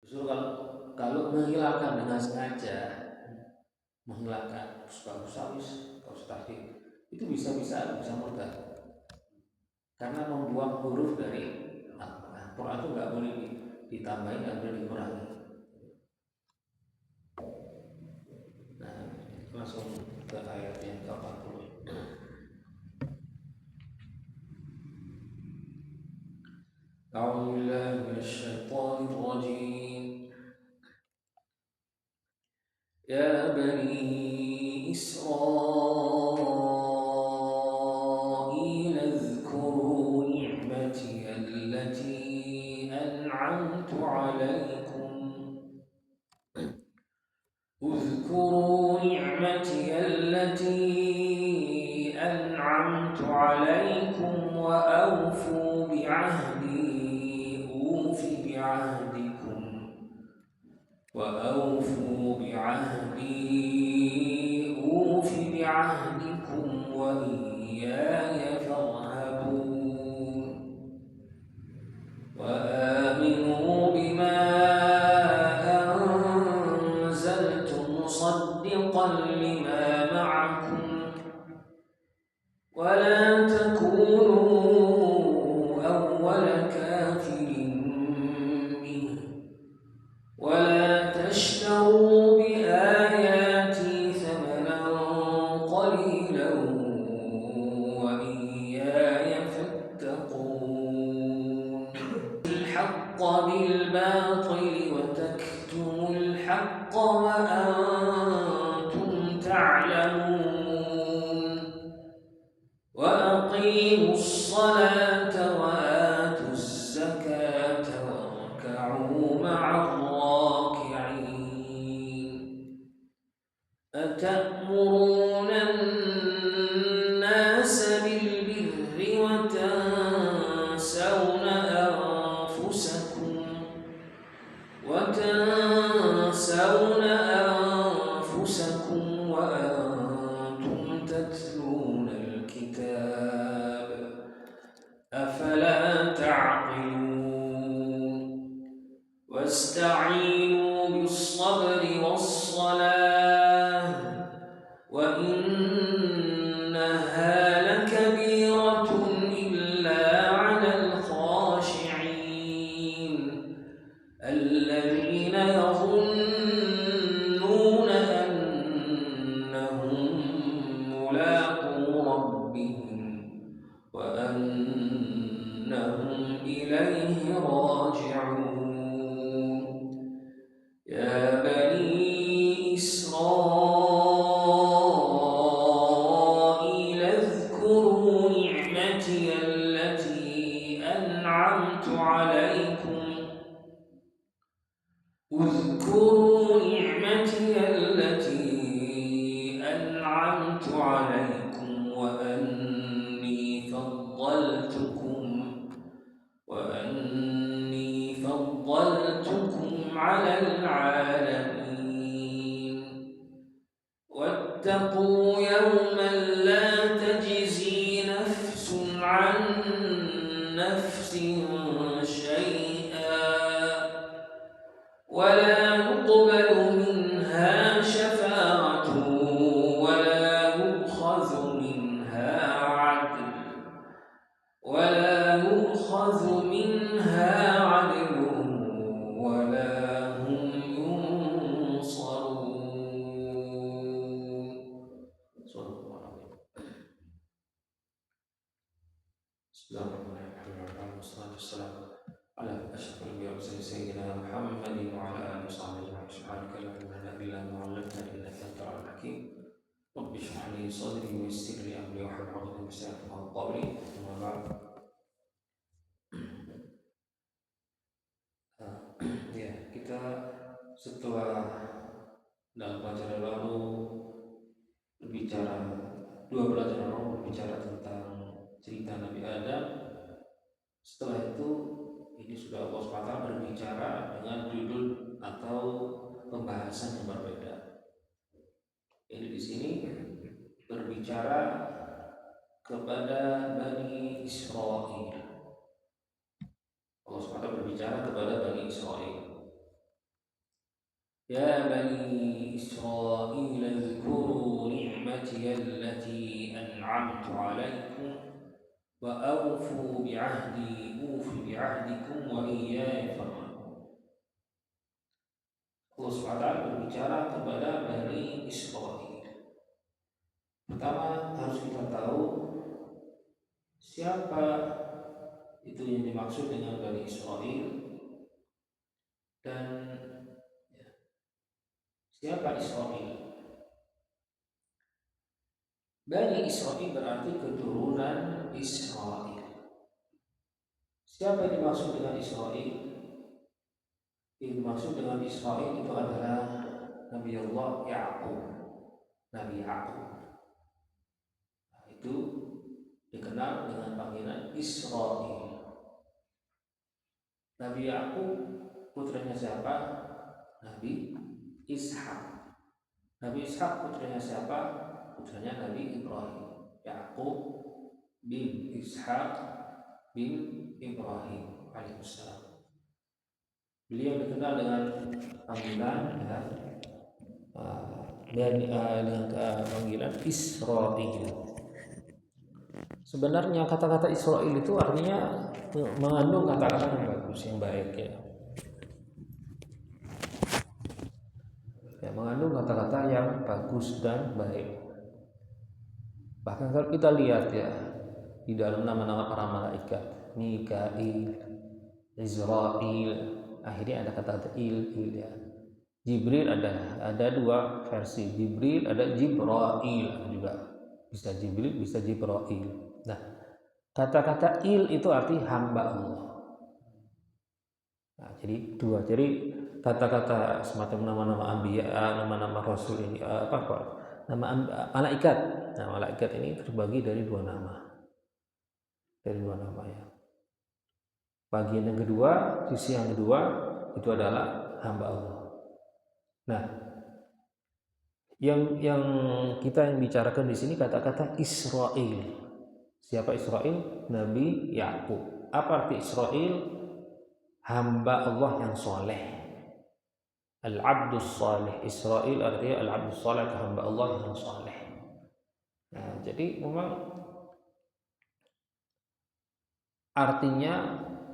Justru kalau menghilangkan dengan sengaja, menghilangkan bagus habis kalau tahqiq itu bisa murtad karena membuang huruf dari Al-Quran. Quran itu nggak boleh ditambahin, nggak boleh dikurangi. Nah, langsung ke ayat yang ke-40. أعوذ بالله من الشيطان الرجيم. يا بني إسرائيل اذكروا نعمتي التي أنعمت عليكم. اذكروا نعمتي التي أنعمت عليكم وأوفوا بعهدي أوف بعهدكم أوف بعهدكم وإياي فارهبون. وآمنوا بما أنزلت مصدقا لما معكم ولا تكونوا أول كافر به ولا تشتروا بآياتي ثمنا قليلا وإياي فاتقون. الحق بالباطل وتكتموا الحق وأنتم تعلمون. وأقيموا الصلاة وآتوا الزكاة واركعوا مع الراكعين. أتأمرون الناس بالبر وتنسون أنفسكم وأنتم تتلون الكتاب أفلا تعقلون. واستعينوا بالصبر والصلاة وإنها لكبيرة إلا على الخاشعين الذين يظنون أنهم ملاقو ربهم وأنهم إليه راجعون. يا بني إسرائيل اذكروا نعمتي التي أنعمت عليكم اذكروا نعمتي التي أنعمت عليكم وأني فضلتكم على العالمين. واتقوا يوما لا تجزي نفس عن نفس شيئا ولا يقبل منها شفاعة ولا يؤخذ منها عدل ولا هم ينصرون. بسم الله الرحمن الرحيم. والصلاة والسلام على أشرف الأنبياء والمرسلين سيدنا محمد وعلى آله وصحبه أجمعين. سبحانك لا علم لنا إلا ما علمتنا إنك أنت العليم الحكيم. رب اشرح لي صدري ويسر لي أمري واحلل عقدة من لساني يفقهوا قولي. أما بعد. Ya, kita setelah dalam pelajaran lalu dua pelajaran lalu berbicara tentang cerita Nabi Adam. Setelah itu ini sudah Allah SWT berbicara dengan judul atau pembahasan yang berbeda. Ini di sini berbicara kepada Bani Israel. Allah SWT berbicara kepada Bani Israel. Ya bani Israil اذkuru ni'mati allati an'amtu 'alaikum wa awfu bi'ahdi ufi bi'ahdikum wa iyaya farhabun. Allah SWT berbicara kepada Bani Israil. Pertama harus kita tahu siapa itu yang dimaksud dengan Bani Israil dan siapa Israil. Bani Israil berarti keturunan Israel. Siapa yang dimaksud dengan Israel? Yang dimaksud dengan Israel itu adalah Nabi Allah Ya'qub. Nabi Ya'qub. Nah, itu dikenal dengan panggilan Israel. Nabi Ya'qub putranya siapa? Nabi Ishak. Nabi Ishak putranya siapa? Putranya Nabi Ibrahim. Ya'qub bin Ishak bin Ibrahim alaihissalam. Beliau dikenal dengan panggilan dengan panggilan Israil. Sebenarnya kata-kata Israil itu artinya mengandung kata-kata yang bagus, yang baik ya. Mengandung kata-kata yang bagus dan baik. Bahkan kalau kita lihat ya di dalam nama-nama para malaikat, Mikail, Israil, akhirnya ada kata-kata il ya. Jibril ada dua versi, Jibril ada Jibrail juga, bisa Jibril bisa Jibrail. Nah, kata-kata il itu arti hamba Allah. Nah, jadi dua, jadi kata-kata semacam nama-nama anbiya, nama-nama rasul ini nama malaikat. Nah, malaikat ini terbagi dari dua nama, ya. Bagian yang kedua, sisi yang kedua itu adalah hamba Allah. Nah, yang kita bicarakan di sini kata-kata Israil. Siapa Israil? Nabi Ya'qub. Apa arti Israil? Hamba Allah yang soleh. Al-Abdus Saleh. Israil artinya Al-Abdus Saleh, hamba Allah yang soleh. Nah, jadi memang artinya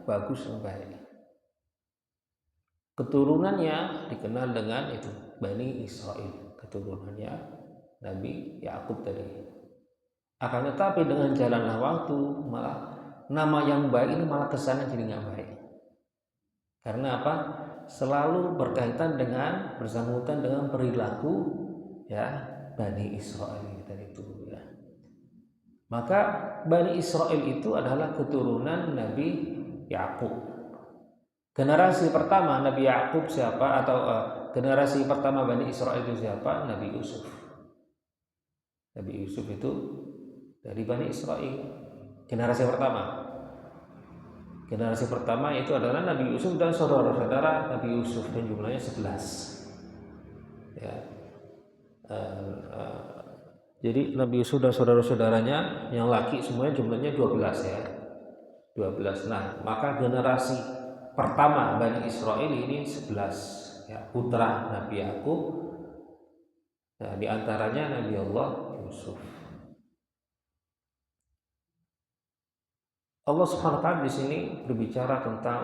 bagus dan baik. Keturunannya dikenal dengan itu Bani Israil, keturunannya Nabi Ya'qub tadi. Akan tetapi dengan jalanlah waktu malah nama yang baik ini malah kesannya jadi nggak baik. Karena apa? Selalu berkaitan dengan bersangkutan dengan perilaku ya Bani Israil tadi itu ya. Maka Bani Israil itu adalah keturunan Nabi Ya'qub. Generasi pertama Nabi Ya'qub siapa, atau generasi pertama Bani Israil itu siapa? Nabi Yusuf. Nabi Yusuf itu dari Bani Israil. Generasi pertama. Generasi pertama itu adalah Nabi Yusuf dan saudara-saudara Nabi Yusuf, dan jumlahnya 11. Ya. Jadi Nabi Yusuf dan saudara-saudaranya yang laki semuanya jumlahnya 12 ya. 12. Nah, maka generasi pertama Bani Israil ini 11 ya, putra Nabi Ya'qub. Nah, di antaranya Nabi Allah Yusuf. Allah Subhanahu wa taala di sini berbicara tentang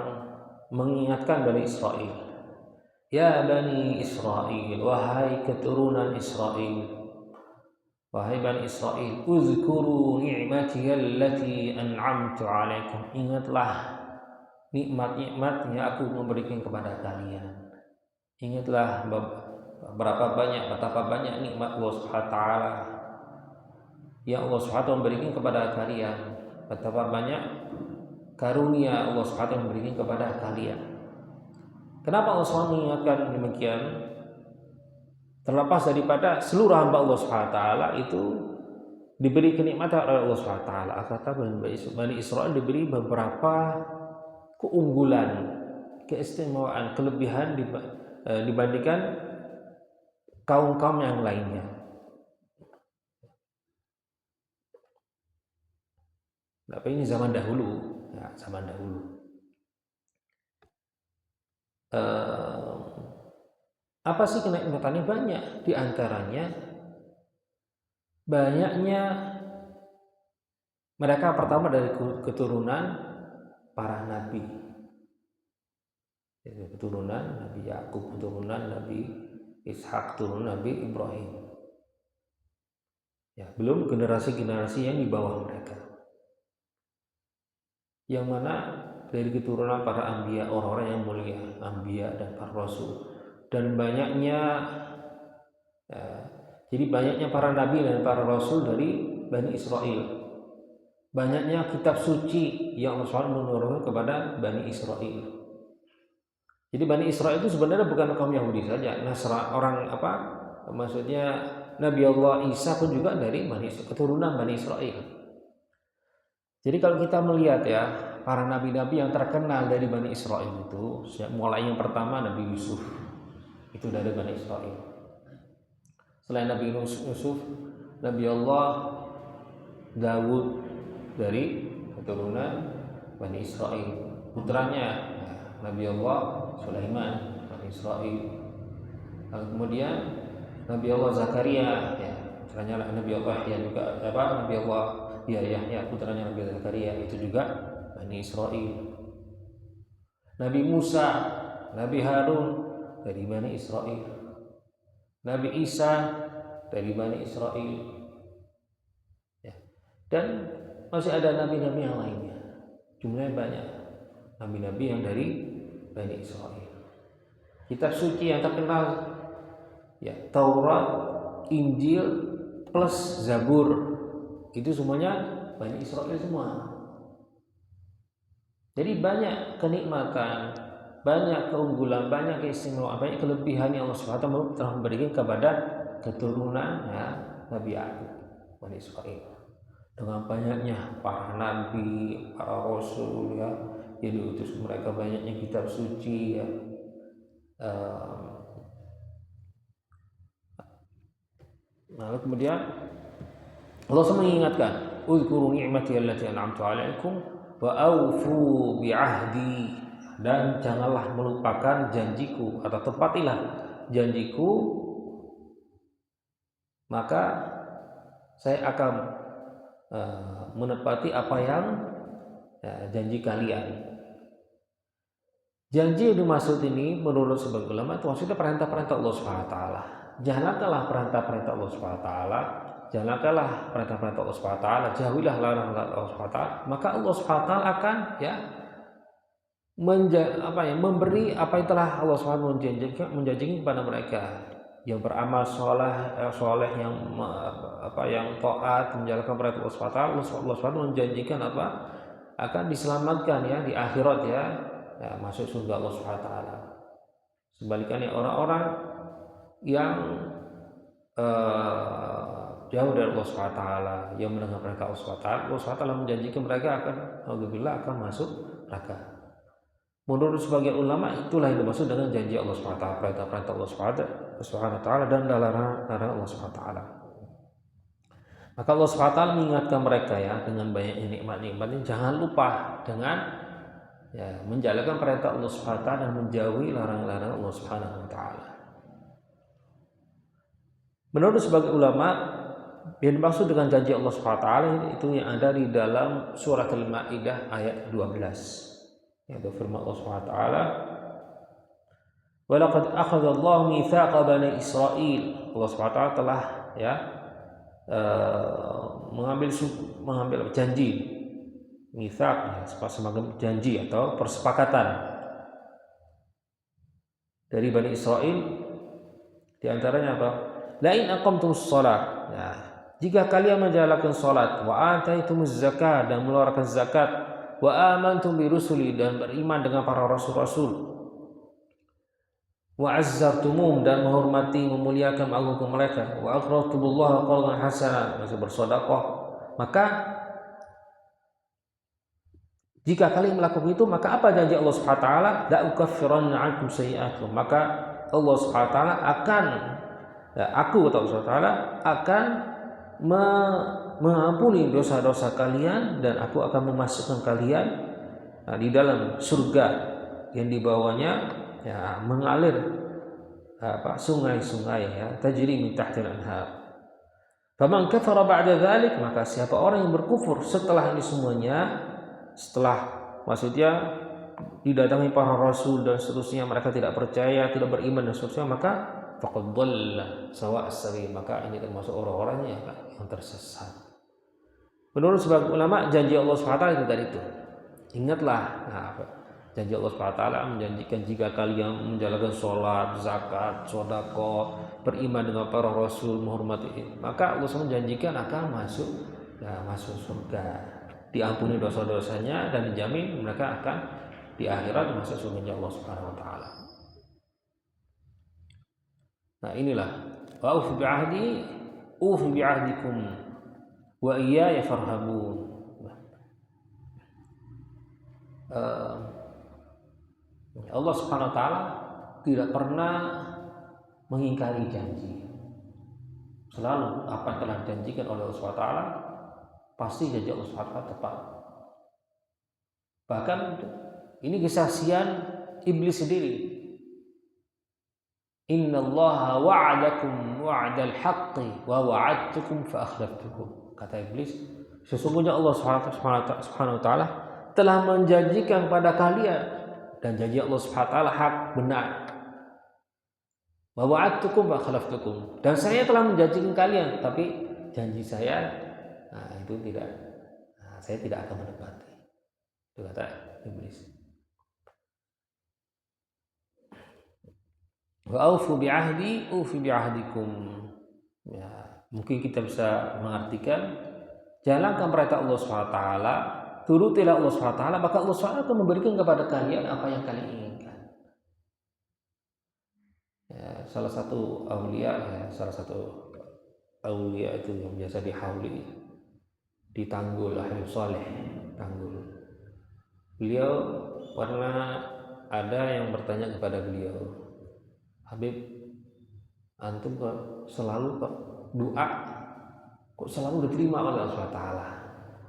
mengingatkan Bani Israil. Ya Bani Israil, wahai keturunan Israil. Wahai Bani Israil, uzkuru ni'mati allati an'amtu 'alaikum. Ingatlah nikmat-nikmat yang aku memberikan kepada kalian. Ingatlah betapa banyak nikmat Allah Subhanahu wa taala yang Allah Subhanahu wa taala memberikan kepada kalian. Betapa banyak karunia Allah Subhanahu wa taala memberikan kepada kalian. Kenapa Allah Subhanahu mengingatkan demikian? Terlepas daripada seluruh hamba Allah Subhanahu wa taala itu diberi kenikmatan oleh Allah Subhanahu wa taala. Kata Bani Israil diberi beberapa keunggulan, keistimewaan, kelebihan dibandingkan kaum-kaum yang lainnya. Tapi ini zaman dahulu, ya, zaman dahulu. Apa sih kenikmatannya? Banyak. Di antaranya banyaknya mereka pertama dari keturunan para nabi. Keturunan Nabi Yakub, keturunan Nabi Ishak, keturunan Nabi Ibrahim. Ya, belum generasi-generasi yang di bawah mereka. Yang mana dari keturunan para anbiya, orang-orang yang mulia, anbiya dan para rasul. Dan banyaknya jadi banyaknya para nabi dan para rasul dari Bani Israel. Banyaknya kitab suci yang Allah SWT menurunkan kepada Bani Israel. Jadi Bani Israel itu sebenarnya bukan kaum Yahudi saja. Maksudnya Nabi Allah Isa pun juga dari keturunan Bani Israel. Jadi kalau kita melihat ya, para nabi-nabi yang terkenal dari Bani Israel itu, mulai yang pertama Nabi Yusuf, itu dari Bani Israel. Selain Nabi Yusuf, Nabi Allah Daud dari keturunan Bani Israel. Putranya Nabi Allah Sulaiman, Bani Israel. Kemudian Nabi Allah Zakaria, ya, putranya Nabi Allah Yahya juga, Nabi Allah Yahya, putranya Nabi Zakaria, itu juga Bani Israel. Nabi Musa, Nabi Harun dari Bani Israel. Nabi Isa dari Bani Israel. Ya. Dan masih ada nabi-nabi yang lainnya. Jumlahnya banyak. Nabi-nabi yang dari Bani Israel. Kitab suci yang terkenal ya, Taurat, Injil plus Zabur, itu semuanya Bani Israel semua. Jadi banyak kenikmatan, banyak keunggulan, banyak keistimewaan, banyak kelebihan yang Allah SWT telah memberikan kepada keturunan ya, Nabi Yakub, Bani Israel. Dengan banyaknya para nabi, para rasul ya, yang diutus mereka, banyaknya kitab suci ya. Lalu kemudian Allah SWT mengingatkan, "Uzkuru ni'mati allati an'amtu 'alaikum wa aufu bi'ahdi," dan janganlah melupakan janjiku, atau tepatilah janjiku, maka saya akan menepati apa yang janji kalian. Janji yang dimaksud ini menurut sebagian ulama itu maksudnya perintah-perintah Allah SWT. Jalankanlah perintah-perintah Allah SWT, jalankanlah perintah-perintah Allah SWT, jauhilah larangan Allah SWT, maka Allah SWT akan ya memberi apa yang telah Allah SWT menjanjikan kepada mereka, yang beramal soleh yang taat, menjalankan perintah Allah SWT. Allah SWT menjanjikan akan diselamatkan ya di akhirat ya, masuk surga Allah SWT. Sebaliknya orang-orang yang jauh dari Allah SWT, yang mendengar perintah Allah SWT, Allah SWT menjanjikan mereka akan masuk neraka. Menurut sebagian ulama, itulah yang dimaksud dengan janji Allah SWT, perintah-perintah Allah SWT dan larangan Allah SWT. Maka Allah SWT mengingatkan mereka ya, dengan banyak nikmat-nikmatnya, jangan lupa dengan ya, menjalankan perintah Allah SWT dan menjauhi larangan-larangan Allah SWT. Menurut sebagian ulama, yang dimaksud dengan janji Allah SWT itu yang ada di dalam surat Al-Maidah ayat 12. Yaitu firman Allah SWT, "Walaqad akhadallahu mitsaqa bani Israil." Allah SWT telah ya mengambil janji, mitsaq ya, semacam janji atau persepakatan dari Bani Israel. Di antaranya apa? La in aqamtumus shalah. Ya, jika kalian menjalankan salat, wa ataitumuz zakat, dan mengeluarkan zakat, wa amantum bi rusuli, dan beriman dengan para rasul-rasul, wa azzartumum, dan menghormati, memuliakan, mengagungkan mereka, wa aqrartumullaha qardan hasanan, maksud bersedekah, maka jika kalian melakukan itu, maka apa janji Allah Subhanahu wa taala? La ukaffiranna 'ankum sayyi'atikum, maka Allah Subhanahu wa taala akan aku atau Allah Subhanahu wa taala akan mengampuni dosa-dosa kalian, dan aku akan memasukkan kalian di dalam surga yang di bawahnya ya mengalir sungai-sungai ya, tajri min tahtil anhar. Faman kafara ba'da dzalik, maka siapa orang yang berkufur setelah ini semuanya, setelah maksudnya didatangi para rasul dan seterusnya mereka tidak percaya, tidak beriman dan seterusnya, maka faqad dhalla sawa'as sabil, maka ini termasuk orang-orang yang tersesat. Menurut sebagian ulama, janji Allah SWT itu tadi itu. Ingatlah, janji Allah SWT menjanjikan jika kalian menjalankan sholat, zakat, sedekah, beriman dengan para rasul, menghormati, maka Allah SWT menjanjikan akan masuk surga, diampuni dosa-dosanya dan dijamin mereka akan di akhirat masuk surga Allah Subhanahu wa taala. Nah, inilah wa ufi bi'ahdikum wa iyaya farhabun. Allah Subhanahu wa taala tidak pernah mengingkari janji. Selalu apa yang telah dijanjikan oleh Allah Subhanahu wa taala pasti janji Allah Subhanahu wa taala tepat. Bahkan ini kesaksian iblis sendiri. Innallaha wa'adakum wa'dal haqqi wa wa'adtukum fa akhlaftukum. Kata iblis, sesungguhnya Allah Subhanahu wa taala telah menjanjikan pada kalian, dan janji Allah Subhanahu wa taala hak, benar. Wa wa'adtukum fa akhlaftukum. Dan saya telah menjanjikan kalian, tapi janji saya itu tidak, saya tidak akan menepati. Itu kata iblis. Wa aufu bi'ahdi ufi bi'ahdikum. Ya, mungkin kita bisa mengartikan jalankan perintah Allah SWT, turutilah Allah SWT, maka Allah SWT akan memberikan kepada kalian apa yang kalian inginkan. Ya, salah satu aulia itu yang biasa dihauli di Tanggul, Habib Saleh Tanggul. Beliau pernah ada yang bertanya kepada beliau, Habib, antum kok selalu doa kok selalu diterima oleh Allah SWT,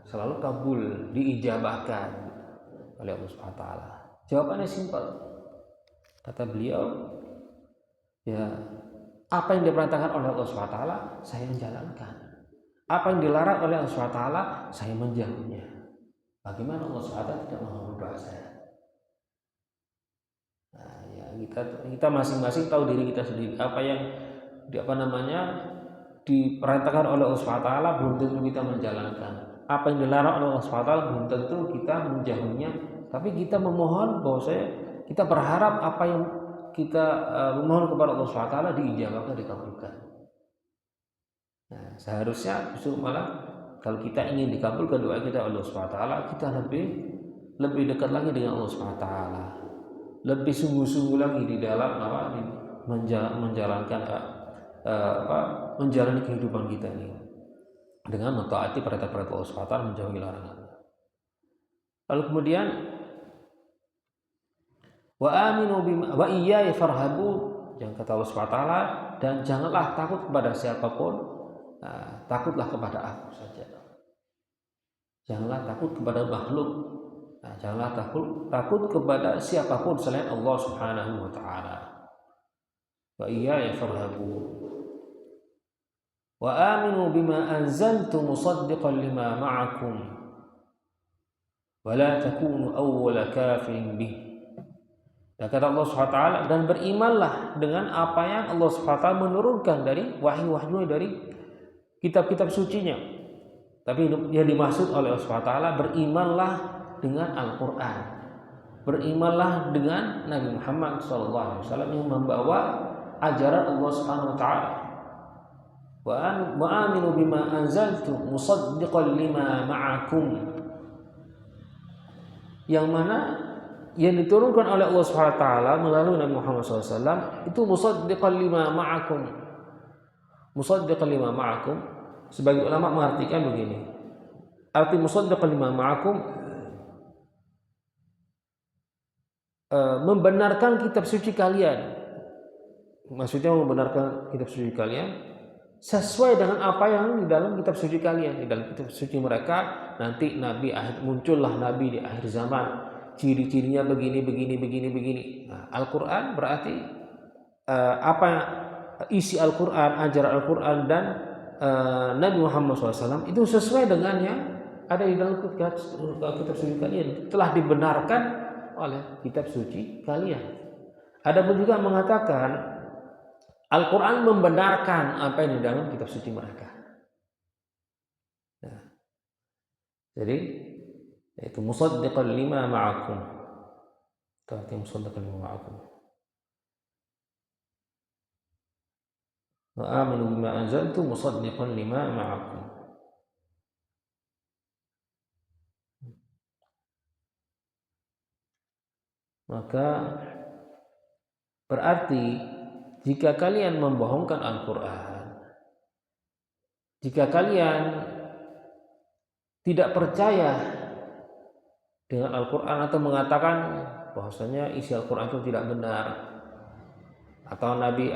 selalu kabul, diijabahkan oleh Allah SWT. Jawabannya simpel. Kata beliau, ya apa yang diperintahkan oleh Allah SWT saya menjalankan. Apa yang dilarang oleh Allah SWT saya menjauhnya. Bagaimana Allah SWT tidak mau doa saya? Nah, ya kita masing-masing tahu diri kita sendiri. Apa yang diperintahkan oleh Allah SWT belum tentu kita menjalankan. Apa yang dilarang oleh Allah SWT belum tentu kita menjauhinya. Tapi kita memohon kita berharap apa yang kita memohon kepada Allah SWT diijabahkan, dikabulkan. Nah, seharusnya justru malah kalau kita ingin dikabulkan doa kita oleh Allah SWT, kita lebih dekat lagi dengan Allah SWT. Lebih sungguh-sungguh lagi di dalam menjalani kehidupan kita ini dengan mentaati perintah-perintah Allah SWT, menjauhi larangan. Lalu kemudian wa aminu bima wa iyaya farhabun, yang kata Allah SWT, dan janganlah takut kepada siapapun, takutlah kepada aku saja. Janganlah takut kepada makhluk. Janganlah takut kepada siapapun selain Allah Subhanahu wa taala. Wa iyaya farhabun. Wa aminu bima anzaltu musaddiqan lima ma'akum wa la takunu awwala kafirin bih. Dan kata Allah Subhanahu wa taala, dan berimanlah dengan apa yang Allah Subhanahu wa taala menurunkan dari wahyu-wahyu dari kitab-kitab sucinya. Tapi yang dimaksud oleh Allah Subhanahu wa taala, berimanlah dengan Al-Quran, berimanlah dengan Nabi Muhammad SAW yang membawa ajaran Allah Subhanahu wa taala. Wa aminu bima anzaltu musaddiqan lima ma'akum, yang mana yang diturunkan oleh Allah Subhanahu wa taala melalui Nabi Muhammad SAW itu musaddiqan lima ma'akum. Musaddiqan lima ma'akum, sebagai ulama mengartikan begini. Arti musaddiqan lima ma'akum, membenarkan kitab suci kalian. Maksudnya membenarkan kitab suci kalian sesuai dengan apa yang di dalam kitab suci kalian. Di dalam kitab suci mereka nanti muncullah nabi di akhir zaman, ciri-cirinya begini. Nah, Al-Quran berarti apa isi Al-Quran, ajaran Al-Quran dan Nabi Muhammad SAW itu sesuai dengan yang ada di dalam kitab suci kalian, telah dibenarkan oleh kitab suci kalian. Ada pun juga mengatakan Al-Quran membenarkan apa yang di dalam kitab suci mereka. Nah, jadi itu musaddiqan lima ma'akum. Itu artinya musaddiqan lima ma'akum. Wa aminu bima anzaltu musaddiqan lima ma'akum. Maka berarti jika kalian membohongkan Al-Quran, jika kalian tidak percaya dengan Al-Quran atau mengatakan bahwasanya isi Al-Quran itu tidak benar, atau Nabi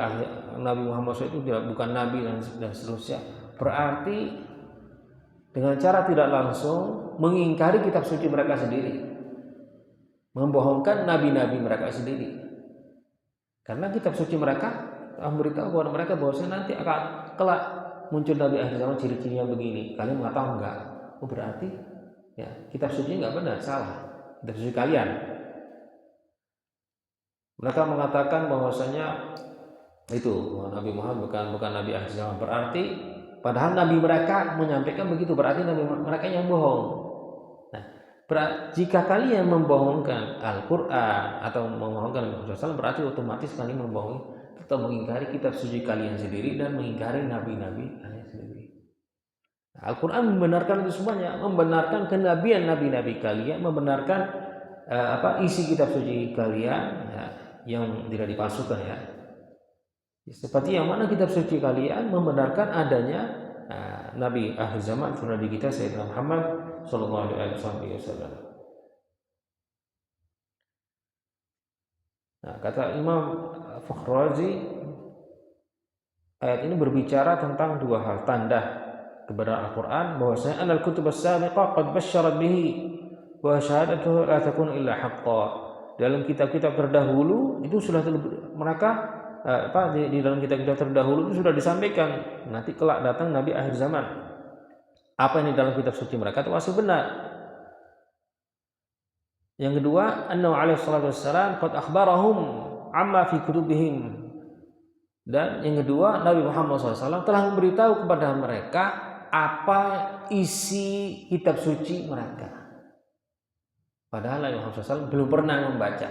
Muhammad SAW itu bukan Nabi dan seterusnya, berarti dengan cara tidak langsung mengingkari kitab suci mereka sendiri, membohongkan nabi-nabi mereka sendiri. Karena kitab suci mereka memberitahu kepada mereka bahwasanya nanti akan kelak muncul Nabi akhir zaman ciri-cirinya begini. Kalian mengatakan enggak. Oh berarti ya kitab suci enggak benar, salah. Kitab suci kalian. Mereka mengatakan bahwasanya itu Nabi Muhammad bukan Nabi akhir zaman. Berarti padahal Nabi mereka menyampaikan begitu, berarti Nabi mereka yang bohong. Jika kalian membohongkan Al-Quran atau membohongkan Nabi SAW, berarti otomatis kalian membohongi atau mengingkari kitab suci kalian sendiri dan mengingkari nabi-nabi kalian sendiri. Al-Quran membenarkan itu semuanya, membenarkan kenabian nabi-nabi kalian, membenarkan isi kitab suci kalian ya, yang tidak dipalsukan ya. Seperti yang mana kitab suci kalian membenarkan adanya Nabi akhir zaman, Nabi kita Sayyidina Muhammad Sallallahu Alaihi Wasallam. Nah, kata Imam Fakhrazi, ayat ini berbicara tentang dua hal, tanda kebenaran Al-Quran, bahwasanya anal kutub as-sabiqah qad basyarat bihi wa syahadatuhu la takun illa haqqan. Dalam kitab-kitab terdahulu itu sudah mereka di dalam kitab-kitab terdahulu itu sudah disampaikan nanti kelak datang Nabi akhir zaman. Apa yang di dalam kitab suci mereka itu masih benar. Yang kedua, annahu alaihi salatu wassalam qad akhbarahum amma fi kutubihim. Dan yang kedua, Nabi Muhammad SAW telah memberitahu kepada mereka apa isi kitab suci mereka. Padahal Nabi Muhammad SAW belum pernah membaca.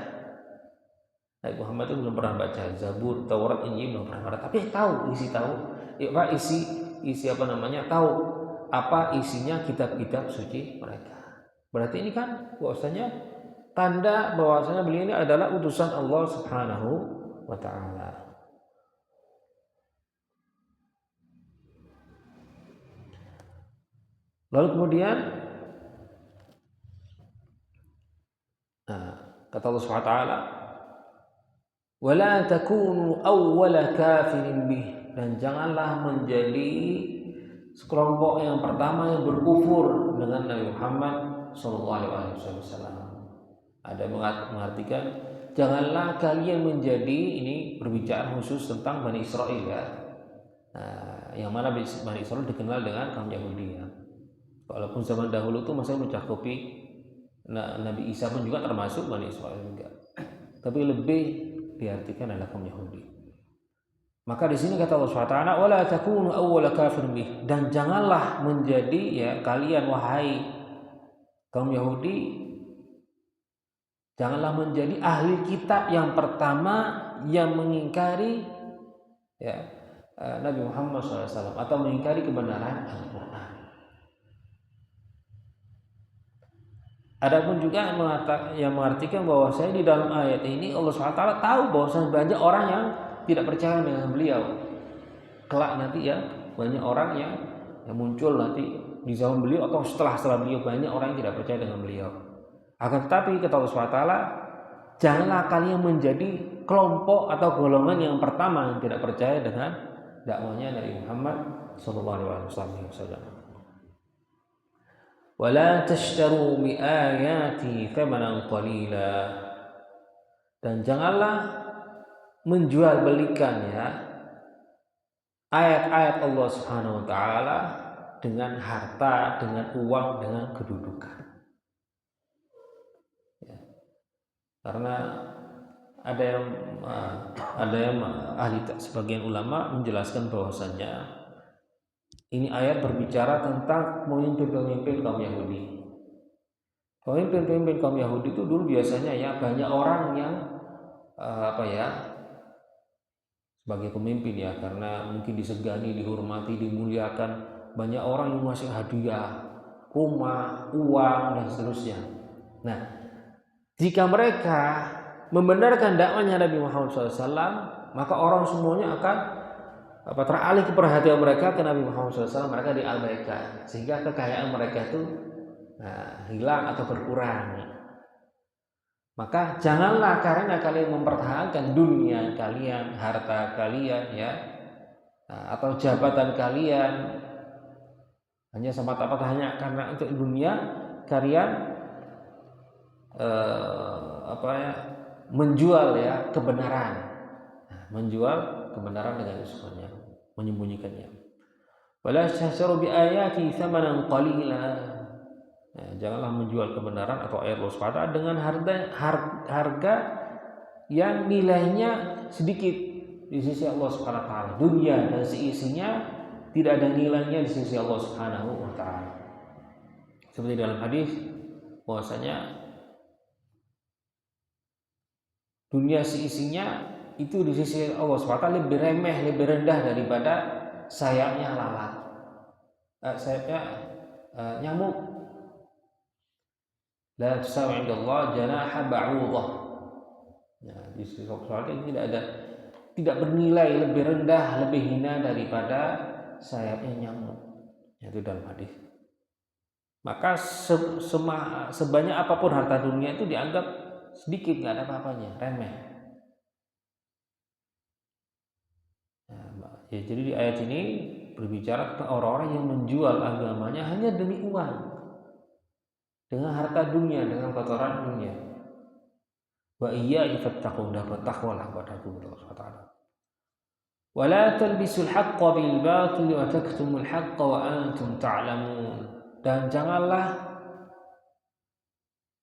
Nabi Muhammad itu belum pernah baca Zabur, Taurat, Injil, belum pernah baca. Tapi tahu tahu apa isinya kitab-kitab suci mereka. Berarti ini kan bahwasanya tanda bahwasanya beliau ini adalah utusan Allah Subhanahu wa taala. Lalu kemudian kata Allah Subhanahu wa taala, "Wala takunu awwala kafirin bih." Dan janganlah menjadi sekelompok yang pertama yang berkufur dengan Nabi Muhammad SAW. Ada mengartikan janganlah kalian menjadi, ini berbicara khusus tentang Bani Israel ya. Yang mana Bani Israel dikenal dengan kaum Yahudi ya. Walaupun zaman dahulu itu masih mencakupi Nabi Isa pun juga termasuk Bani Israel juga. Tapi lebih diartikan adalah kaum Yahudi. Maka di sini kata Allah SWT, wala takunu awwala kafir bih, dan janganlah menjadi ya kalian wahai kaum Yahudi, janganlah menjadi ahli kitab yang pertama yang mengingkari ya Nabi Muhammad SAW atau mengingkari kebenaran Al-Quran. Adapun juga yang mengartikan bahwa saya di dalam ayat ini Allah SWT tahu bahwa banyak orang yang tidak percaya dengan beliau. Kelak nanti ya banyak orang yang muncul nanti di zaman beliau atau setelah beliau, banyak orang yang tidak percaya dengan beliau. Akan tetapi kata Allah SWT, janganlah kalian menjadi kelompok atau golongan yang pertama yang tidak percaya dengan dakwahnya Nabi Muhammad SAW. Wala tashtaru bi ayati thamanan qalila, dan janganlah menjual belikan ya ayat-ayat Allah Subhanahu wa taala dengan harta, dengan uang, dengan kedudukan. Ya. Karena ada yang ahli sebagian ulama menjelaskan bahwasanya ini ayat berbicara tentang pemimpin-pemimpin kaum Yahudi. Pemimpin-pemimpin kaum Yahudi itu dulu biasanya ya banyak orang yang sebagai pemimpin ya, karena mungkin disegani, dihormati, dimuliakan, banyak orang yang ngasih hadiah, rumah, uang dan seterusnya. Nah, jika mereka membenarkan dakwahnya Nabi Muhammad SAW, maka orang semuanya akan teralih ke perhatian mereka ke Nabi Muhammad SAW, mereka diabaikan sehingga kekayaan mereka itu hilang atau berkurang. Maka janganlah karena kalian mempertahankan dunia kalian, harta kalian ya, atau jabatan kalian hanya semata-mata hanya karena untuk dunia kalian menjual ya kebenaran, menjual kebenaran dengan usahanya, menyembunyikannya. Wala syahsyaru bi ayati tsamanan qalila. Janganlah menjual kebenaran atau ayat Allah SWT dengan harga yang nilainya sedikit di sisi Allah Subhanahu wa taala. Dunia dan seisinya tidak ada nilainya di sisi Allah Subhanahu wa taala. Seperti dalam hadis bahwasanya dunia seisinya itu di sisi Allah SWT lebih remeh, lebih rendah daripada sayapnya lalat, nyamuk. La tusawi 'indallah janaha ba'udah. Nah, di sisi Allah itu tidak bernilai, lebih rendah, lebih hina daripada sayapnya nyamuk. Itu dalam hadis. Maka sebanyak apapun harta dunia itu dianggap sedikit, nggak ada apa-apanya, remeh. Nah, ya, jadi di ayat ini berbicara tentang orang-orang yang menjual agamanya hanya demi uang, dengan harta dunia, dengan kotoran dunia. Wa iyya fattaqun, bertakwalah kepada Allah Subhanahu wa taala. Wa la talbisul haqqo bil batil wa taktumul haqqo wa antum ta'lamun. Dan janganlah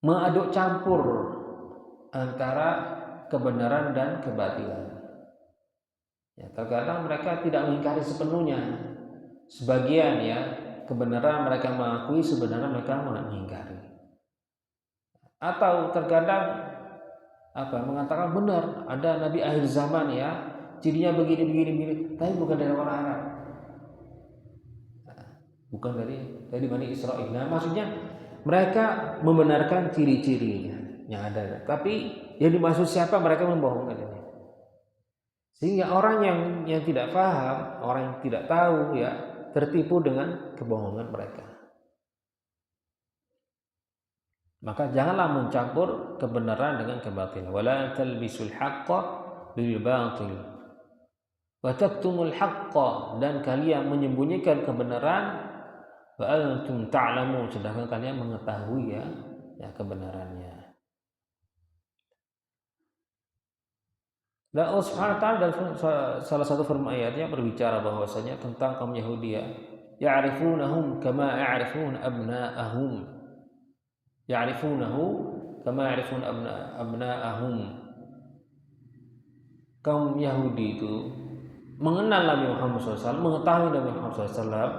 mengaduk campur antara kebenaran dan kebatilan. Ya, terkadang mereka tidak mengingkari sepenuhnya. Sebagian ya kebenaran mereka mengakui, sebenarnya mereka mengingkari. Atau terkadang mengatakan benar ada nabi akhir zaman ya, cirinya begini, tapi bukan dari orang Arab, bukan dari Bani Israil. Nah, maksudnya mereka membenarkan ciri-cirinya yang ada, tapi yang dimaksud siapa mereka membohongkan ini. Sehingga orang yang tidak paham, orang yang tidak tahu ya, tertipu dengan kebohongan mereka. Maka janganlah mencampur kebenaran dengan kebatilan. Wala talbisul haqqo bil batil wa taktumul haqqo, dan kalian menyembunyikan kebenaran wa antum ta'lamun, sedangkan kalian mengetahui ya kebenarannya. Dan Allah Subhanahu wa taala dalam salah satu firman ayatnya berbicara bahwasanya tentang kaum Yahudi ya, ya'rifunahum kama ya'rifun abna'ahum. Ya'rifunahu kama ya'rifun abna'ahum. Kaum Yahudi itu mengenal Nabi Muhammad SAW, mengetahui Nabi Muhammad SAW.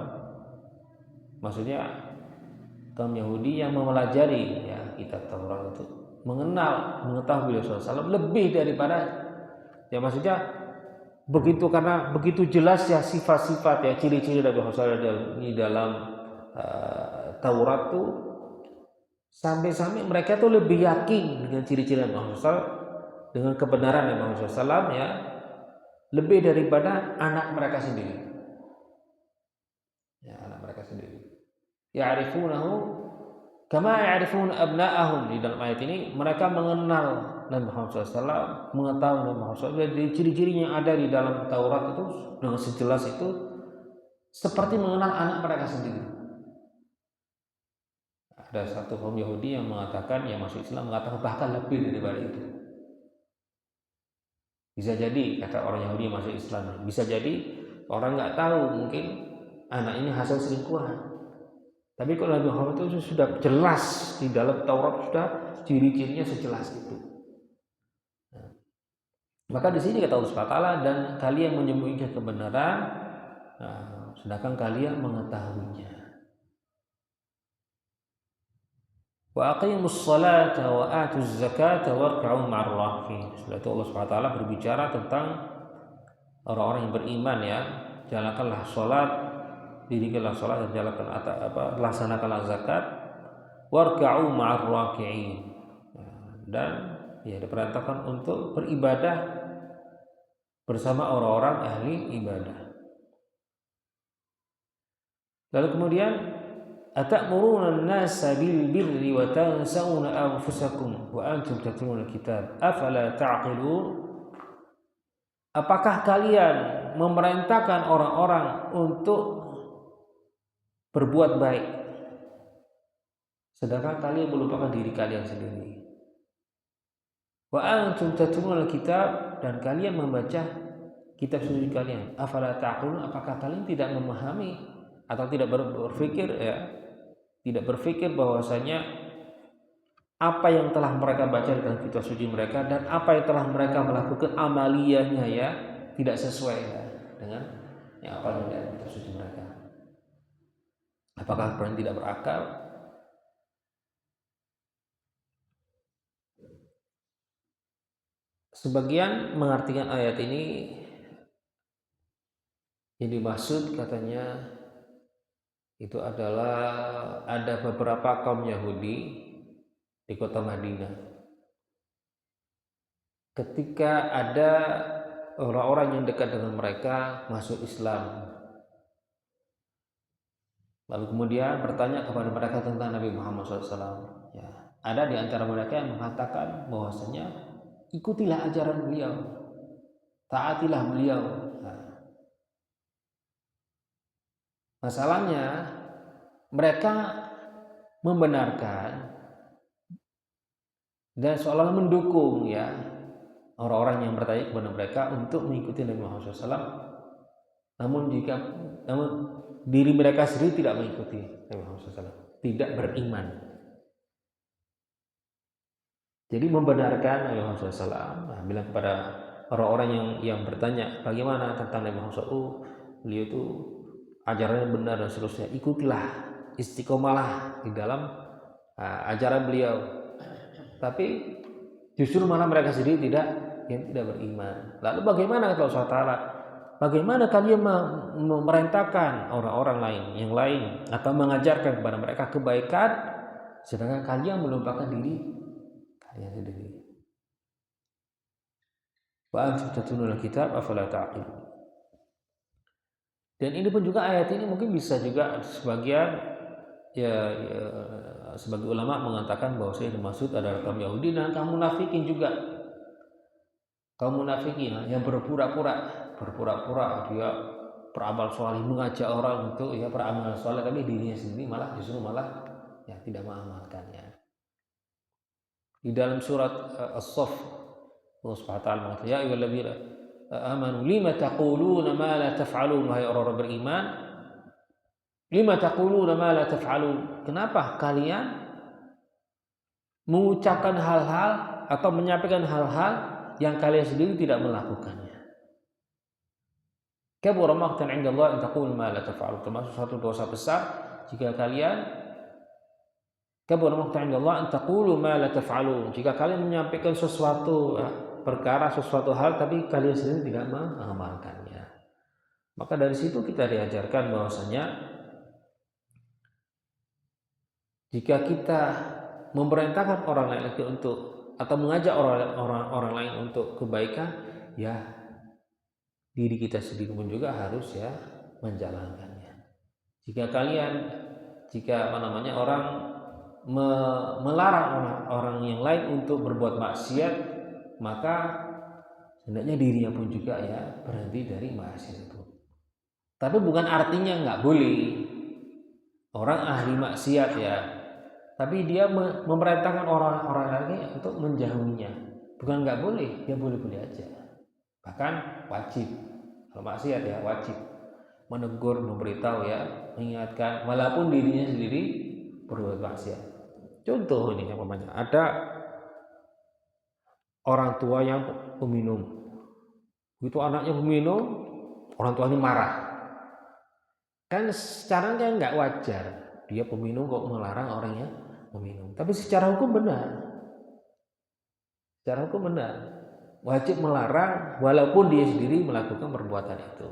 Maksudnya kaum Yahudi yang mempelajari ya kitab Taurat itu mengetahui beliau SAW lebih daripada ya, maksudnya begitu, karena begitu jelas ya sifat-sifat ya ciri-ciri Nabi Muhammad SAW di dalam Taurat tuh, sampai-sampai mereka tuh lebih yakin dengan ciri-ciri Nabi Muhammad SAW, dengan kebenaran Nabi Muhammad SAW ya, lebih daripada anak mereka sendiri. Ya, anak mereka sendiri. Ya'rifunahu kama ya'rifun abna'ahum. Di dalam ayat ini mereka mengenal Nabi Muhammad SAW, mengetahui Nabi Muhammad SAW. Jadi ciri-ciri yang ada di dalam Taurat itu dengan sejelas itu seperti mengenal anak mereka sendiri. Ada satu kaum Yahudi yang mengatakan, yang masuk Islam mengatakan bahkan lebih daripada itu. Bisa jadi kata orang Yahudi yang masuk Islam, bisa jadi orang nggak tahu, mungkin anak ini hasil selingkuhan. Tapi kalau Nabi Muhammad itu sudah jelas di dalam Taurat, sudah ciri-cirinya sejelas itu. Maka di sini kata Allah SWT, dan kalian menyembunyikan kebenaran, sedangkan kalian mengetahuinya. Wa aqimus salata wa atuz zakata warka'u ma'ar raki'in. Setelah itu Allah SWT berbicara tentang orang-orang yang beriman, ya. Jalankanlah salat, dirikanlah salat, dan laksanakanlah zakat, warka'u ma'ar raki'in. Dan ya diperintahkan untuk beribadah bersama orang-orang ahli ibadah. Lalu kemudian, atamuruna an-nasa bil birri wa tansawna anfusakum wa antum tatluna al-kitab afala ta'qilun. Apakah kalian memerintahkan orang-orang untuk berbuat baik sedangkan kalian melupakan diri kalian sendiri? Wa antum tatluna al-kitab, dan kalian membaca kitab suci kalian. Afala ta'qilun, apakah kalian tidak memahami atau tidak berpikir, ya, tidak berpikir bahwasanya apa yang telah mereka baca dalam kitab suci mereka dan apa yang telah mereka melakukan amaliyahnya, ya, tidak sesuai, ya, dengan apa yang ada dalam kitab suci mereka. Apakah kalian tidak berakal? Sebagian mengartikan ayat ini, yang dimaksud katanya itu adalah ada beberapa kaum Yahudi di kota Madinah. Ketika ada orang-orang yang dekat dengan mereka masuk Islam, lalu kemudian bertanya kepada mereka tentang Nabi Muhammad SAW. Ya, ada di antara mereka yang mengatakan bahwasanya ikutilah ajaran beliau, taatilah beliau. Masalahnya mereka membenarkan dan seolah mendukung, ya, orang-orang yang bertanya kepada mereka untuk mengikuti Nabi Muhammad SAW. Namun diri mereka sendiri tidak mengikuti Nabi Muhammad SAW, tidak beriman. Jadi membenarkan Nabi Muhammad SAW, bilang kepada orang-orang yang bertanya bagaimana tentang Nabi Muhammad SAW, beliau itu ajarannya benar dan seterusnya, ikutilah, istiqomalah di dalam ajaran beliau. Tapi justru malah mereka sendiri tidak beriman. Lalu bagaimana kata Allah SWT? Bagaimana kalian memerintahkan orang-orang lain yang lain atau mengajarkan kepada mereka kebaikan sedangkan kalian melupakan diri kalian sendiri? Wa antum tatluna al-kitab afala ta'qilun. Dan ini pun juga, ayat ini mungkin bisa juga sebagian sebagai ulama mengatakan bahwa yang dimaksud adalah kaum Yahudi dan kaum munafikin juga. Kaum munafikin yang berpura-pura dia beramal saleh, mengajak orang untuk beramal saleh, tapi dirinya sendiri justru tidak mengamalkannya. Di dalam surat As-Saff, Allah Subhanahu wa taala mengatakan, ya ayyuhalladzina amanu lima taquluna ma la taf'alun, wahai orang-orang beriman, lima taquluna ma la taf'alun, kenapa kalian mengucapkan hal-hal atau menyampaikan hal-hal yang kalian sendiri tidak melakukannya? Kabura maqtan 'inda Allah an taqulu ma la taf'alun, termasuk satu dosa besar jika kalian kabura maqtan 'inda Allah an taqulu ma la taf'alun, jika kalian menyampaikan sesuatu perkara, sesuatu hal, tapi kalian sendiri tidak mengamalkannya. Maka dari situ kita diajarkan bahwasanya jika kita memerintahkan orang lain untuk atau mengajak orang lain untuk kebaikan, ya diri kita sendiri pun juga harus menjalankannya. Jika orang melarang orang yang lain untuk berbuat maksiat, maka hendaknya dirinya pun juga berhenti dari maksiat itu. Tapi bukan artinya nggak boleh orang ahli maksiat, tapi dia memerintahkan orang-orang lagi untuk menjauhinya. Bukan nggak boleh, dia boleh-boleh aja. Bahkan wajib, kalau maksiat ya wajib menegur, memberitahu ya, mengingatkan walaupun dirinya sendiri berbuat maksiat. Contoh ini umpamanya ada orang tua yang peminum, itu anaknya peminum, orang tuanya marah, kan secara kan nggak wajar dia peminum kok melarang orangnya meminum. Tapi secara hukum benar, wajib melarang walaupun dia sendiri melakukan perbuatan itu.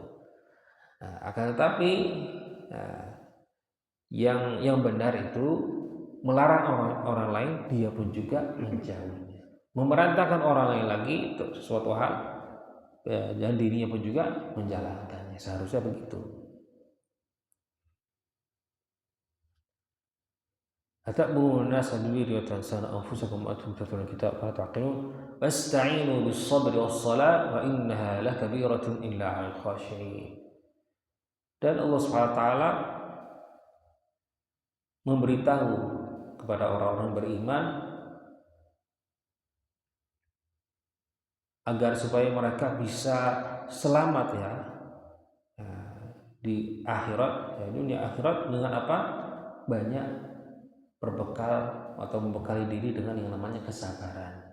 Nah, akan tetapi yang benar itu melarang orang lain, dia pun juga menjauhnya, memerintahkan orang lain lagi untuk sesuatu hal, dan dirinya pun juga menjalankannya. Seharusnya begitu. Atamuruna an-nasa bil-birri wa tansawna anfusakum wa antum tatluna al-kitaba afala ta'qilun wasta'inu bis-sabri was-salati wa innaha lakabiratun illa 'alal khashi'in. Dan Allah Subhanahu wa taala memberitahu kepada orang-orang beriman agar supaya mereka bisa selamat ya di akhirat, ya dunia akhirat, dengan apa? Banyak berbekal atau membekali diri dengan yang namanya kesabaran.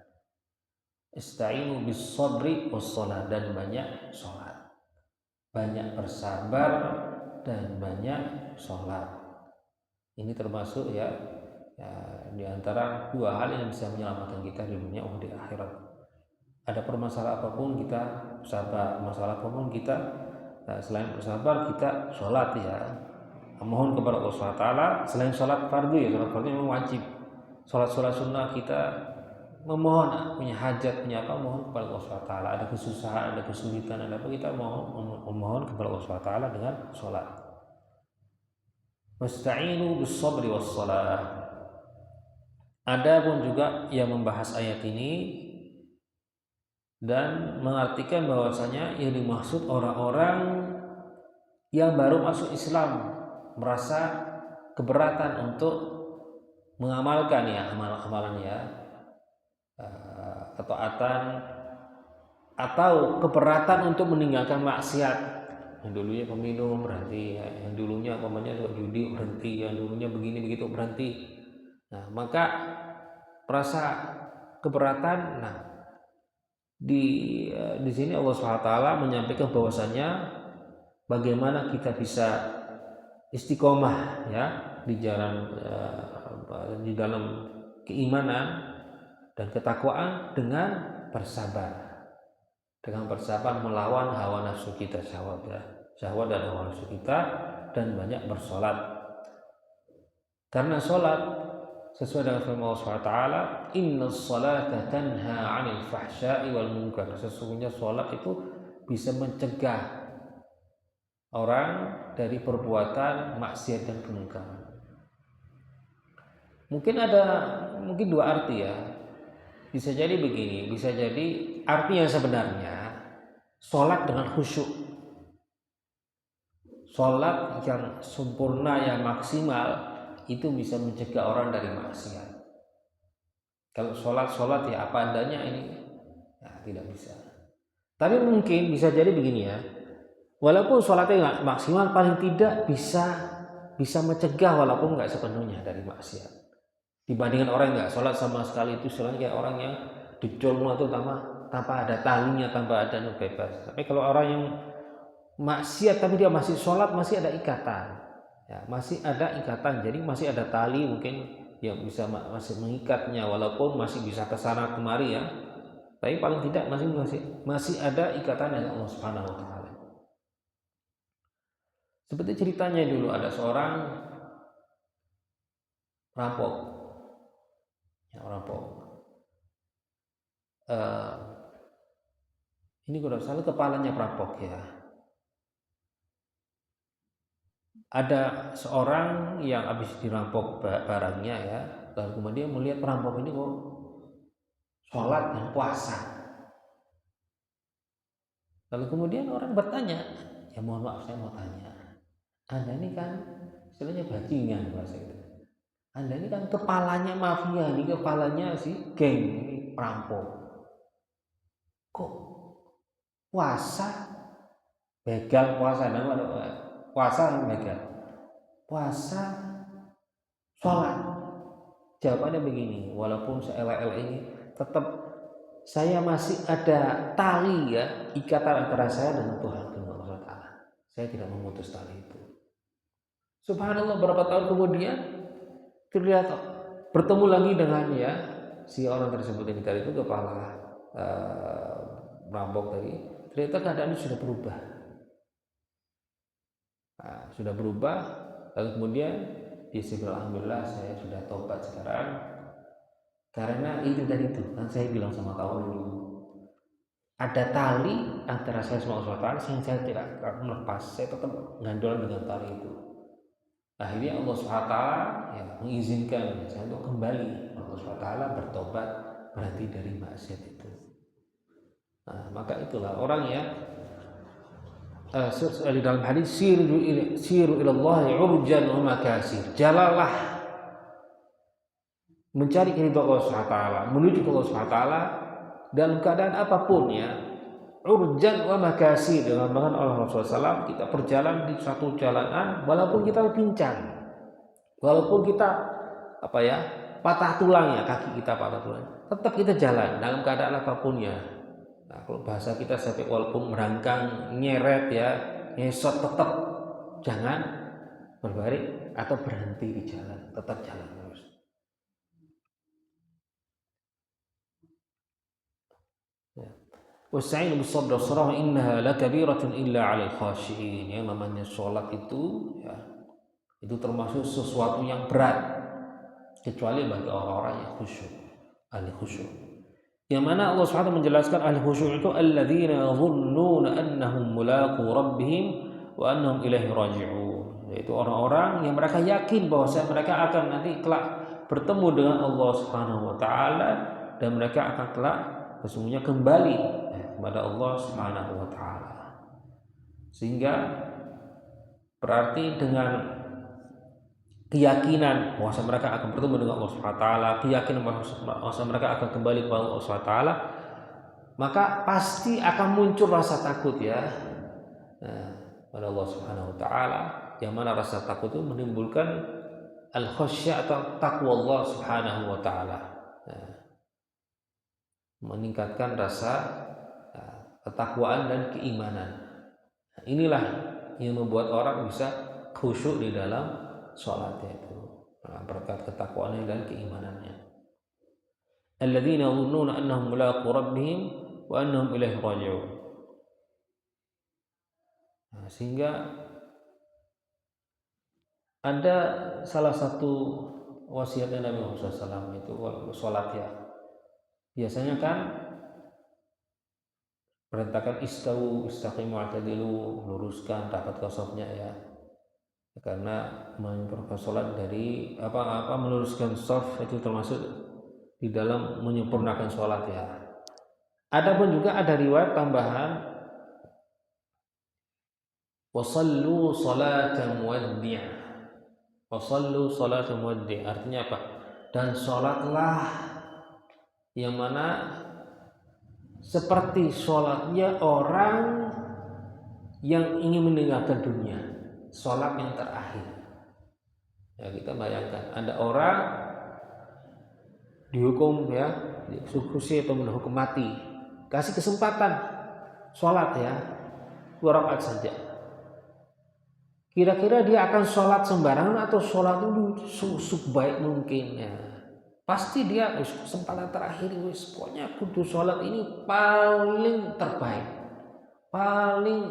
Ista'inu bis sabri was shalah, dan banyak sholat, banyak bersabar dan banyak sholat. Ini termasuk ya di antara dua hal yang bisa menyelamatkan kita di dunia maupun di akhirat. Ada permasalahan apapun kita sabar, masalah apapun kita selain bersabar kita sholat ya, memohon kepada Allah SWT. Selain sholat fardu ya, sholat fardu memang wajib. Sholat sunnah kita memohon, punya hajat, punya apa, mohon kepada Allah SWT. Ada kesusahan, ada kesulitan, ada apa, kita memohon kepada Allah SWT dengan sholat. Wasta'inu bis sabri was shalah. Ada pun juga yang membahas ayat ini dan mengartikan bahwasanya yang dimaksud orang-orang yang baru masuk Islam, merasa keberatan untuk mengamalkan ya amalan-amalan ya, ketaatan, atau keberatan untuk meninggalkan maksiat. Yang dulunya peminum berhenti, yang dulunya umpamanya judi berhenti, yang dulunya begini begitu berhenti. Nah, maka merasa keberatan. Nah, di sini Allah SWT menyampaikan bahwasanya bagaimana kita bisa istiqomah ya di jalan di dalam keimanan dan ketakwaan dengan bersabar. Dengan bersabar melawan hawa nafsu kita, syahwat dan hawa nafsu kita, dan banyak bersolat. Karena solat sesuai dengan firman Allah SWT, inna sholata tanha 'anil fahsya'i wal munkar. Sesungguhnya solat itu bisa mencegah orang dari perbuatan maksiat dan kemungkaran. Mungkin dua arti ya. Bisa jadi begini, bisa jadi arti yang sebenarnya sholat dengan khusyuk, sholat yang sempurna, yang maksimal, itu bisa mencegah orang dari maksiat. Kalau sholat ya apa adanya ini ya, tidak bisa. Tapi mungkin bisa jadi begini ya, walaupun sholatnya nggak maksimal, paling tidak bisa mencegah walaupun nggak sepenuhnya dari maksiat. Dibandingkan orang yang nggak sholat sama sekali, itu sholatnya kayak orang yang dicolong atau tanpa ada talinya, tanpa ada bebas. Tapi kalau orang yang maksiat tapi dia masih sholat, masih ada ikatan, ya, masih ada ikatan. Jadi masih ada tali mungkin yang bisa masih mengikatnya, walaupun masih bisa kesana kemari ya. Tapi paling tidak masih ada ikatan dengan Allah Subhanahu Wa Taala. Seperti ceritanya dulu ada seorang rampok. Ini kalau salah kepalanya perampok ya. Ada seorang yang habis dirampok barangnya ya, lalu kemudian melihat perampok ini kok sholat dan puasa. Lalu kemudian orang bertanya, ya mohon maaf saya mau tanya, Anda ini kan istilahnya bajingan bahasa itu. Anda ini kan kepalanya mafia, ini kepalanya si geng, ini perampok. Kok Puasa begal puasa dan puasa begal. Puasa sholat. Jawabannya begini, walaupun seelek-elek ini tetap saya masih ada tali ya, ikatan antara saya dengan Tuhan Allah Ta'ala. Saya tidak memutus tali itu. Subhanallah, berapa tahun kemudian terlihat bertemu lagi dengan ya si orang tersebut yang tadi itu kepala merampok tadi. Ternyata keadaannya sudah berubah. Nah, sudah berubah. Lalu kemudian dia bilang, alhamdulillah saya sudah tobat sekarang. Karena itu tadi itu kan saya bilang sama kawan dulu, ada tali antara saya sama Allah yang saya tidak melepas. Saya tetap ngandol dengan tali itu. Akhirnya Allah SWT ya, mengizinkan saya untuk kembali. Allah SWT bertobat, berhenti dari maksiat itu. Nah, maka itulah orang yang di dalam hadis siru ilallahi urjan wa makasir. Jalanlah mencari keridhaan Allah SWT, menuju ke Allah SWT dalam keadaan apapun ya. Urjan wa makasir, dengan bahkan Allah SAW kita berjalan di satu jalanan walaupun kita pincang, walaupun kita patah tulang ya, kaki kita patah tulang, tetap kita jalan dalam keadaan apapun ya. Nah, kalau bahasa kita sampai walaupun merangkang, nyeret ya, ngesot, tetap jangan berbalik atau berhenti di jalan, tetap jalan terus. Ya. Wasta'inu bis-sabri was-salah innaha lakabiratun illa 'alal khashi'in. Yang namanya sholat itu ya, itu termasuk sesuatu yang berat kecuali bagi orang-orang yang khusyuk, ahli khusyuk. Yang mana Allah SWT menjelaskan ahli khusyuk itu alladzina yadhunnuna annahum mulaqu rabbihim wa annahum ilaihi raji'un. Yaitu orang-orang yang mereka yakin bahwa mereka akan nanti kelak bertemu dengan Allah Subhanahu wa taala dan mereka akan kelak sesungguhnya kembali kepada Allah Subhanahu wa taala. Sehingga berarti dengan keyakinan bahwa mereka akan bertemu dengan Allah Subhanahu wa taala, keyakinan bahwa mereka akan kembali kepada Allah Subhanahu wa taala, maka pasti akan muncul rasa takut ya. Pada Allah Subhanahu wa taala, yang mana rasa takut itu menimbulkan al-khasyah atau takwa Allah Subhanahu wa taala. Meningkatkan rasa ketakwaan dan keimanan. Inilah yang membuat orang bisa khusyuk di dalam sholatnya itu, berkat ketakwaannya dan keimanannya. Alladzina yadhunnuna annahum mulaqu rabbihim wa annahum ilaihi raji'un. Sehingga ada salah satu wasiatnya Nabi Muhammad SAW itu kalau sholat ya, biasanya kan perintahkan istaqimu atadilu, luruskan rapat shafnya ya, karena memperbaiki sholat dari meluruskan shaf itu termasuk di dalam menyempurnakan sholat ya. Adapun juga ada riwayat tambahan wasallu salatan muwaddi'. Wasallu salatan muwaddi', artinya apa? Dan sholatlah yang mana seperti sholatnya orang yang ingin meninggalkan dunia, sholat yang terakhir. Ya, kita bayangkan ada orang dihukum ya, dieksekusi atau dihukum mati, kasih kesempatan sholat ya 2 rakaat saja. Kira-kira dia akan sholat sembarangan atau sholat itu sebaik mungkin ya? Pasti dia kesempatan terakhir, pokoknya kudu sholat ini paling terbaik, paling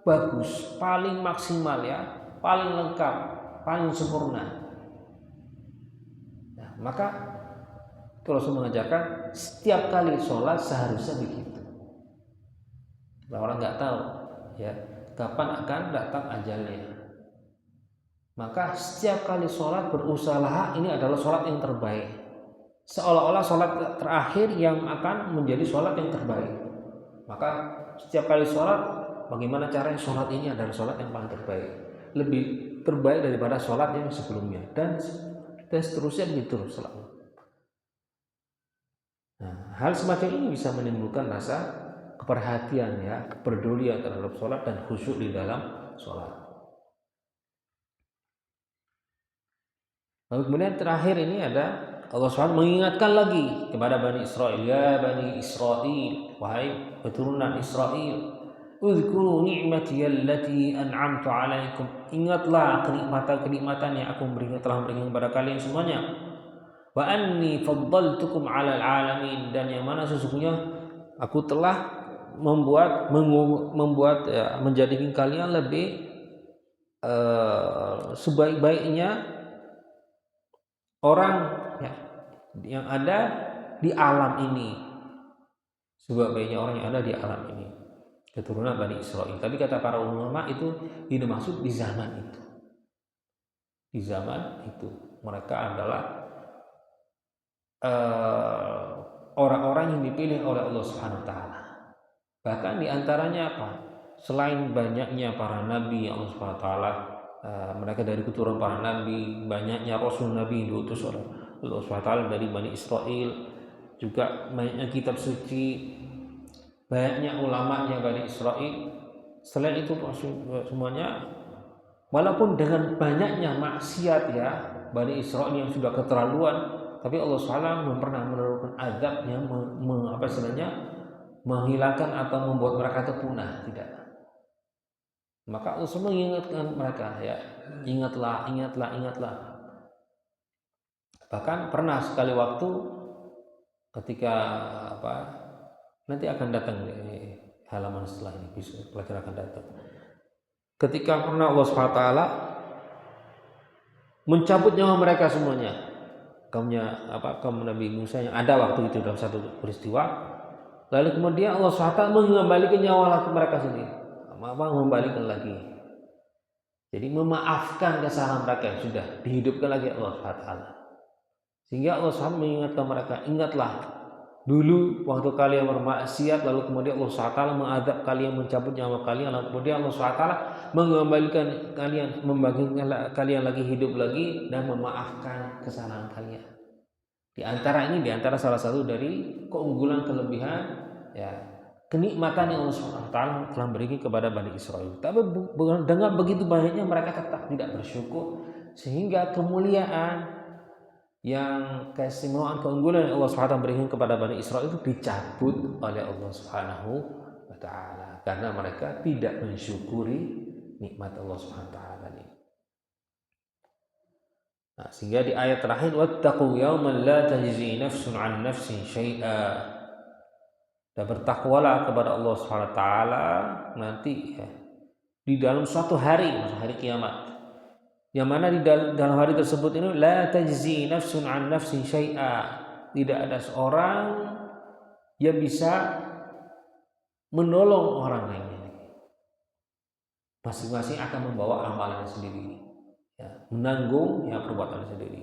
bagus, paling maksimal ya, paling lengkap, paling sempurna. Nah, maka Rasul mengajarkan setiap kali sholat seharusnya begitu. Nah, orang nggak tahu ya kapan akan datang ajalnya. Maka setiap kali sholat berusaha ini adalah sholat yang terbaik, seolah-olah sholat terakhir yang akan menjadi sholat yang terbaik. Maka setiap kali sholat, bagaimana caranya sholat ini adalah sholat yang paling terbaik, lebih terbaik daripada sholat yang sebelumnya, dan seterusnya begitu selalu. Nah, hal semacam ini bisa menimbulkan rasa keperhatian ya, kepedulian terhadap sholat dan khusyuk di dalam sholat. Lalu kemudian terakhir ini ada Allah SWT mengingatkan lagi kepada Bani Israel, ya Bani Israel, wahai keturunan Israel, uzkuru ni'mati allati an'amtu alaikum, ingatlah kenikmatan yang aku telah berikan kepada kalian semuanya. Wa anni faddaltukum 'alal 'alamin, dan yang mana sesungguhnya aku telah menjadikan kalian lebih sebaik-baiknya orang ya, yang ada di alam ini, sebaik-baiknya orang yang ada di alam ini, keturunan Bani Israel. Tapi kata para ulama itu tidak maksud di zaman itu. Di zaman itu mereka adalah orang-orang yang dipilih oleh Allah Subhanahu wa taala. Bahkan di antaranya apa? Selain banyaknya para nabi Allah Subhanahu wa taala, mereka dari keturunan para nabi, banyaknya rasul nabi yang diutus oleh Allah Subhanahu wa taala dari Bani Israel, juga banyaknya kitab suci, banyaknya ulamanya Bani Israel. Selain itu semuanya, walaupun dengan banyaknya maksiat ya Bani Israel yang sudah keterlaluan, tapi Allah SWT belum pernah menurunkan azab yang menghilangkan atau membuat mereka itu punah, tidak. Maka Allah SWT mengingatkan mereka ya, ingatlah. Bahkan pernah sekali waktu ketika nanti akan datang di halaman setelah ini, pelajaran akan datang. Ketika pernah Allah SWT mencabut nyawa mereka semuanya, kaum Nabi Musa yang ada waktu itu dalam satu peristiwa, lalu kemudian Allah SWT mengembalikan nyawa mereka sendiri, mengembalikan lagi. Jadi memaafkan kesalahan mereka yang sudah dihidupkan lagi Allah SWT. Sehingga Allah SWT mengingatkan mereka, ingatlah dulu waktu kalian bermaksiat, lalu kemudian Allah SWT mengadab kalian, mencabut nyawa kalian, lalu kemudian Allah SWT mengembalikan kalian, membagikan kalian lagi hidup lagi dan memaafkan kesalahan kalian. Di antara salah satu dari keunggulan, kelebihan ya, kenikmatan yang Allah SWT telah berikan kepada Bani Israel. Tapi dengan begitu banyaknya mereka tetap tidak bersyukur, sehingga kemuliaan yang keistimewaan, keunggulan yang Allah SWT berikan kepada Bani Israel itu dicabut oleh Allah Subhanahu wa taala karena mereka tidak mensyukuri nikmat Allah Subhanahu wa taala ini. Nah, sehingga di ayat terakhir, wattaqu yawman la tajzi nafsun 'an nafsin syai'a, dan bertakwalah kepada Allah Subhanahu wa taala nanti ya, di dalam suatu hari, hari kiamat, yang mana di dalam hari tersebut ini la tajzi nafsun 'an nafsin syai'a, tidak ada seorang yang bisa menolong orang lain. Masing-masing akan membawa amalannya sendiri ya, menanggung ya perbuatannya sendiri.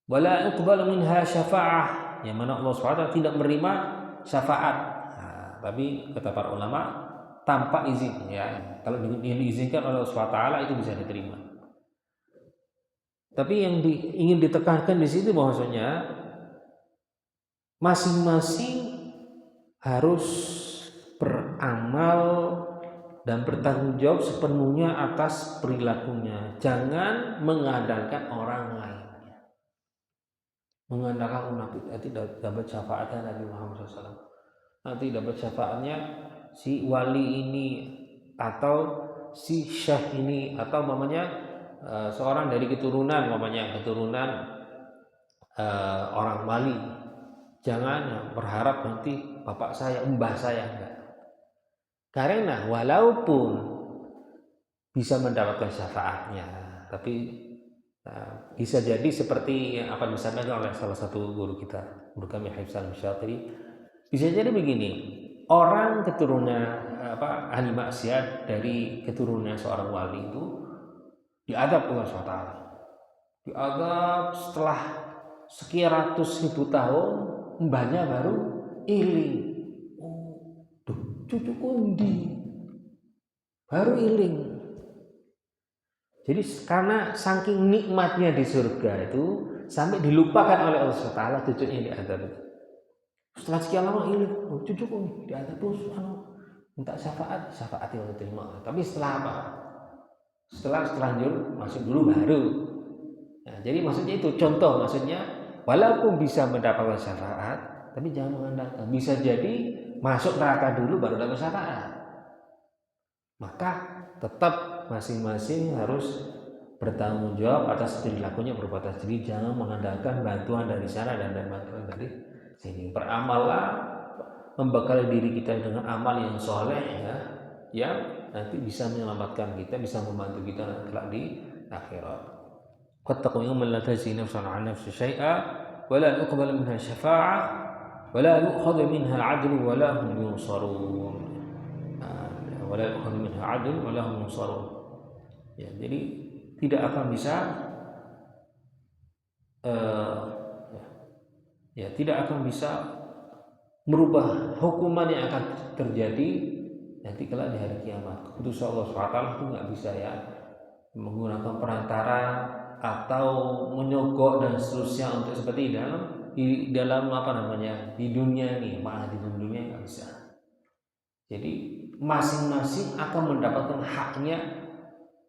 Wala uqbalu minha syafa'ah, yang mana Allah SWT tidak menerima syafaat. Nah, tapi kata para ulama tanpa izin ya, kalau diizinkan oleh Allah SWT itu bisa diterima. Tapi yang ingin ditekankan di sini bahwasanya masing-masing harus beramal dan bertanggung jawab sepenuhnya atas perilakunya. Jangan mengandalkan orang lainnya, mengandalkan nanti dapat syafaatnya Nabi Muhammad SAW, nanti dapat syafaatnya si wali ini atau si syekh ini, atau mamanya seorang dari keturunan orang wali. Jangan berharap nanti bapak saya, mbah saya, enggak. Karena walaupun bisa mendapatkan syafaatnya, tapi bisa jadi seperti yang akan disampaikan oleh salah satu guru kita, guru kami Habib Salim Syatiri, bisa jadi begini, orang keturunan ahli maksiat dari keturunan seorang wali itu diadab Allah SWT, diadab setelah sekian ratus ribu tahun, mbahnya baru iling. Cucu kundi baru iling. Jadi karena saking nikmatnya di surga itu sampai dilupakan oleh Allah SWT cucunya diadab. Setelah sekian lama hilang, oh, cucuku nih di atas terus minta syafaat yang diterima. Tapi setelah apa? Setelah terlanjur masuk dulu baru. Nah, jadi maksudnya itu contoh, maksudnya walaupun bisa mendapatkan syafaat, tapi jangan mengandalkan. Bisa jadi masuk neraka dulu baru dapat syafaat. Maka tetap masing-masing harus bertanggung jawab atas perilakunya, berbuat sendiri. Jangan mengandalkan bantuan dari sana dan bantuan dari sini. Beramallah, membekali diri kita dengan amal yang soleh, ya, yang nanti bisa menyelamatkan kita, bisa membantu kita kelak di akhirat. Wattaqu yawman la tajzi nafsun 'an nafsin syai'a wa la yuqbalu minha syafa'ah wa la yu'khadhu minha 'adlun wa la hum yunsarun. Wa la yu'khadhu minha 'adlun wa la hum yunsarun. Ya, jadi tidak akan bisa tidak akan bisa merubah hukuman yang akan terjadi nanti kelak di hari kiamat. Keputusan Allah SWT itu nggak bisa ya menggunakan perantara atau menyogok dan seterusnya untuk seperti di dalam apa namanya di dunia ini, malah di dunia nggak bisa. Jadi masing-masing akan mendapatkan haknya,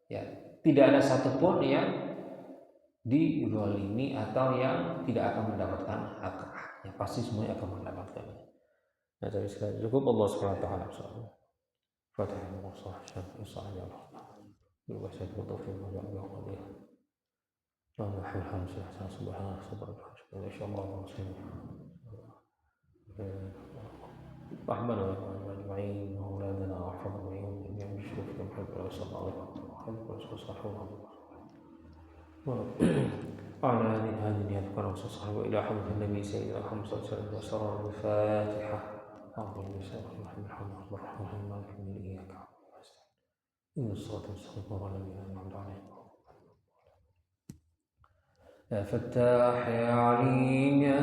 ya, tidak ada satupun yang dizalimi atau yang tidak akan mendapatkan haknya, pasti semuanya akan mendapatkannya. Nah, dari sekali cukup Allah SWT. Fatihah Musa Syafii Allah. Berwasa taufiq wa hidayah. Alhamdulillah subhanallah subhanallah insyaallah رحمنا أجمعين وأولادنا وأحفظنا وإياهم جميعا بالشرك والحب وصلى الله عليه وسلم وعلى هذه الأذكار والصحابة وإلى حضرة النبي سيدنا محمد صلى الله عليه وسلم وسر الفاتحة أعظم بسم الله الرحمن الرحيم مالك يوم الدين إياك نعبد وإياك نستعين إن الصراط المستقيم صراط الذين أنعمت عليهم يا فتاح يا عليم يا